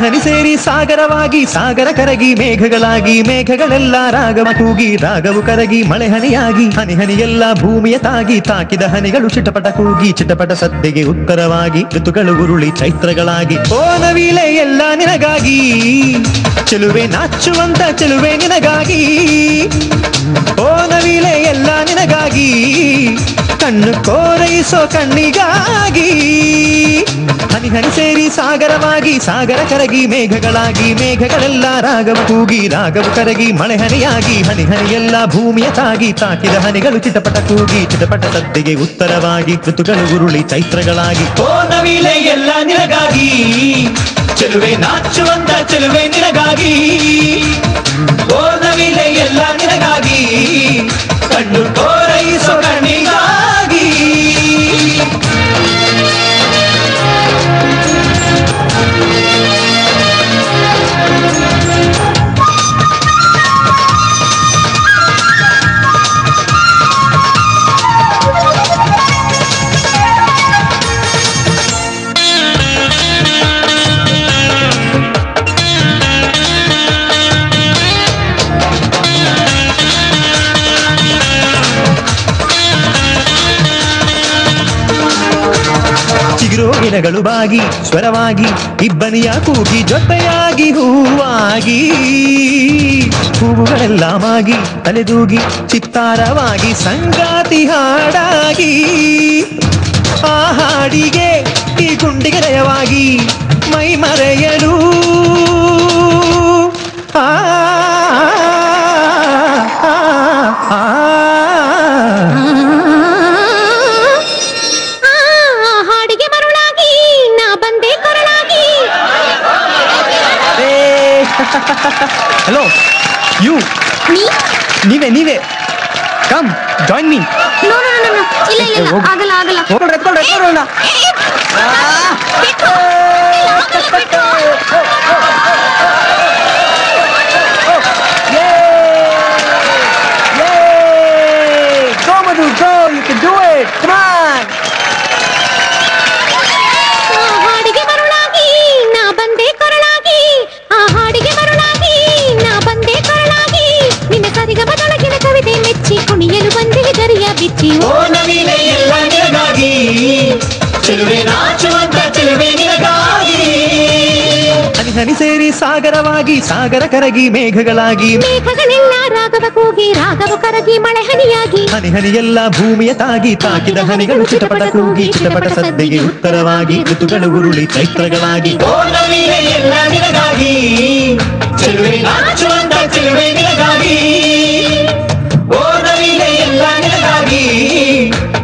ಹನಿ ಸೇರಿ ಸಾಗರವಾಗಿ, ಸಾಗರ ಕರಗಿ ಮೇಘಗಳಾಗಿ, ಮೇಘಗಳೆಲ್ಲ ರಾಗವ ಕೂಗಿ, ರಾಗವು ಕರಗಿ ಮಳೆ ಹನಿಯಾಗಿ, ಹನಿ ಹನಿಯೆಲ್ಲ ಭೂಮಿಯ ತಾಗಿ, ತಾಕಿದ ಹನಿಗಳು ಚಿಟಪಟ ಕೂಗಿ, ಚಿಟಪಟ ಸದ್ದಿಗೆ ಉತ್ತರವಾಗಿ, ಋತುಗಳು ಉರುಳಿ ಚೈತ್ರಗಳಾಗಿ, ಓ ನವಿಲೆ ಎಲ್ಲ ನಿನಗಾಗಿ, ಚೆಲುವೆ ನಾಚುವಂತ ಚೆಲುವೆ ನಿನಗಾಗಿ, ಓ ನವಿಲೆ ಎಲ್ಲ ನಿನಗಾಗಿ, ಕಣ್ಣು ಕೋರೈಸೋ ಕಣ್ಣಿಗಾಗಿ, ಹನಿ ಹನಿ ಸೇರಿ ಸಾಗರವಾಗಿ, ಸಾಗರ ಕರಗಿ ಮೇಘಗಳಾಗಿ, ಮೇಘಗಳೆಲ್ಲ ರಾಗವ ಕೂಗಿ, ರಾಗವು ಕರಗಿ ಮಳೆ ಹನಿಯಾಗಿ, ಹನಿ ಹನಿಯೆಲ್ಲ ಭೂಮಿಯ ತಾಗಿ, ತಾಕಿದ ಹನಿಗಳು ಚಿಟಪಟ ಕೂಗಿ, ಚಿಟಪಟ ಸದ್ದಿಗೆ ಉತ್ತರವಾಗಿ, ಋತುಗಳು ಉರುಳಿ ಚೈತ್ರಗಳಾಗಿ, ಓ ನವಿಲೆ ಎಲ್ಲ ನಿನಗಾಗಿ, ಚೆಲುವೆ ನಾಚುವಂತ ಚೆಲುವೆ ನಿನಗಾಗಿ, ಓ ನವಿಲೆ ಎಲ್ಲ ನಿನಗಾಗಿ, ಕಣ್ಣು ಕೋರೈಸೋ ಕಣ್ಣಿಗಾಗಿ. ಚಿಗುರೋ ದಿನಗಳು ಬಾಗಿ, ಸ್ವರವಾಗಿ, ಇಬ್ಬನಿಯ ಕೂಗಿ, ಜೊತೆಯಾಗಿ ಹೂವಾಗಿ, ಹೂವುಗಳೆಲ್ಲ ಮಾಗಿ, ತಲೆದೂಗಿ, ಚಿತ್ತಾರವಾಗಿ, ಸಂಗಾತಿ ಹಾಡಾಗಿ, ಆ ಹಾಡಿಗೆ ಈ ಗುಂಡಿಗೆ ಲಯವಾಗಿ, ಮೈ ಮರೆಯಲು ಹಾಡಿಗೆ ಮರುಳಾಗಿ ನಾ ಬಂದೆ ಕೊರಳಾಗಿ. ಹಲೋ ಯು, ನೀವೇ ಕಮ್ ಜಾಯಿನ್ ಮೀ. ಇಲ್ಲ ಆಗಲ್ಲ ಆಗಲ್ಲ. Go, you can do it. Come on. ಹಾಡಿಗೆ ಮರುಳಾಗಿ ನಾ ಬಂದೆ ಕೊರಳಾಗಿ, ಆ ಹಾಡಿಗೆ ಮರುಳಾಗಿ ನಾ ಬಂದೆ ಕೊರಳಾಗಿ, ನಿನ್ನ ಸರಿಗಮದೊಳಗಿನ ಕವಿತೆ ಮೆಚ್ಚಿ ಕುಣಿಯಲು ಬಂದೆ ಗರಿಯ ಬಿಚ್ಚಿ, ಓ ನವಿಲೆ ಎಲ್ಲ ನಿನಗಾಗಿ, ಚೆಲುವೆ ನಾಚುವಂತ ಚೆಲುವೆ ನಿನಗಾಗಿ, ಹನಿ ಹನಿ ಸೇರಿ ಸಾಗರವಾಗಿ, ಸಾಗರ ಕರಗಿ ಮೇಘಗಳಾಗಿ, ಮೇಘಗಳೆಲ್ಲ ರಾಗವ ಕೂಗಿ, ರಾಗವ ಕರಗಿ ಮಳೆ ಹನಿಯಾಗಿ, ಹನಿ ಹನಿಯೆಲ್ಲ ಭೂಮಿಯ ತಾಗಿ, ತಾಕಿದ ಹನಿಗಳು ಚಿಟಪಟ ಕೂಗಿ, ಚಿಟಪಟ ಸದ್ದಿಗೆ ಉತ್ತರವಾಗಿ, ಋತುಗಳು ಉರುಳಿ ಚೈತ್ರಗಳಾಗಿ, ಓ ನವಿಲೆ ಎಲ್ಲ ನಿನಗಾಗಿ, ಚೆಲುವೆ ನಾಚುವಂತ ಚೆಲುವೆ ನಿನಗಾಗಿ, ಓ ನವಿಲೆ ಎಲ್ಲ ನಿನಗಾಗಿ,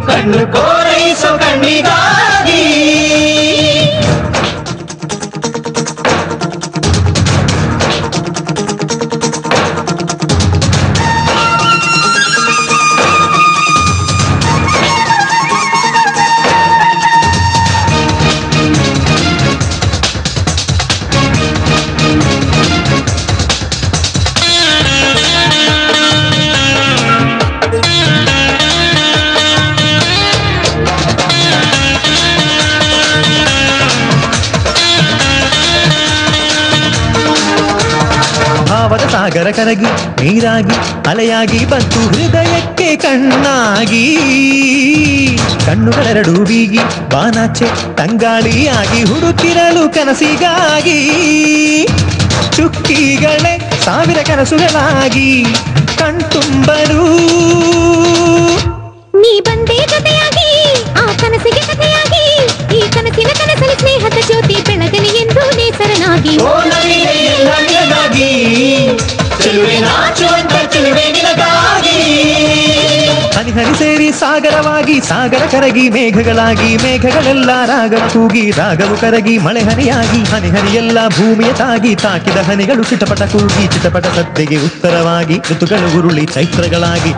ಕಣ್ಣು ಕೋರೈಸೋ ಕಣ್ಣಿಗಾಗಿ. ಭಾವದ ಸಾಗರ ಕರಗಿ ನೀರಾಗಿ, ಅಲೆಯಾಗಿ ಬಂತು ಹೃದಯಕ್ಕೆ ಕಣ್ಣಾಗಿ, ಕಣ್ಣುಗಳೆರಡೂ ಬೀಗಿ, ಬಾನಾಚೆ ತಂಗಾಳಿಯಾಗಿ, ಹುಡುಕಿರಲು ಕನಸಿಗಾಗಿ, ಚುಕ್ಕಿಗಳೇ ಸಾವಿರ ಕನಸುಗಳಾಗಿ, ಕಣ್ತುಂಬರು ನೀ ಬಂದೆ ಜೊತೆಯಾಗಿ, ಆ ಕನಸಿಗೆ ಕಥೆಯಾಗಿ, ಈ ಕನಸಿನ ಕನಸಲ್ಲಿ ಸ್ನೇಹದ ಜ್ಯೋತಿ ಬೆಳಗಲಿ ಎಂದು ನೇಸರನಾಗಿ, ಓ ನವಿಲೆ ಎಲ್ಲ ನಿನಗಾಗಿ, ಚೆಲುವೆ ನಾಚುವಂತ ಚೆಲುವೆ ನಿನಗಾಗಿ, ಹನಿ ಹನಿ ಸೇರಿ ಸಾಗರವಾಗಿ ಸಾಗರ ಕರಗಿ ಮೇಘಗಳಾಗಿ ಮೇಘಗಳೆಲ್ಲ ರಾಗವ ಕೂಗಿ ರಾಗವು ಕರಗಿ ಮಳೆ ಹನಿಯಾಗಿ ಹನಿ ಹನಿಯೆಲ್ಲ ಭೂಮಿಯ ತಾಗಿ ತಾಕಿದ ಹನಿಗಳು ಚಿಟಪಟ ಕೂಗಿ ಚಿಟಪಟ ಸದ್ದೆಗೆ ಉತ್ತರವಾಗಿ ಋತುಗಳು ಉರುಳಿ ಚೈತ್ರಗಳಾಗಿ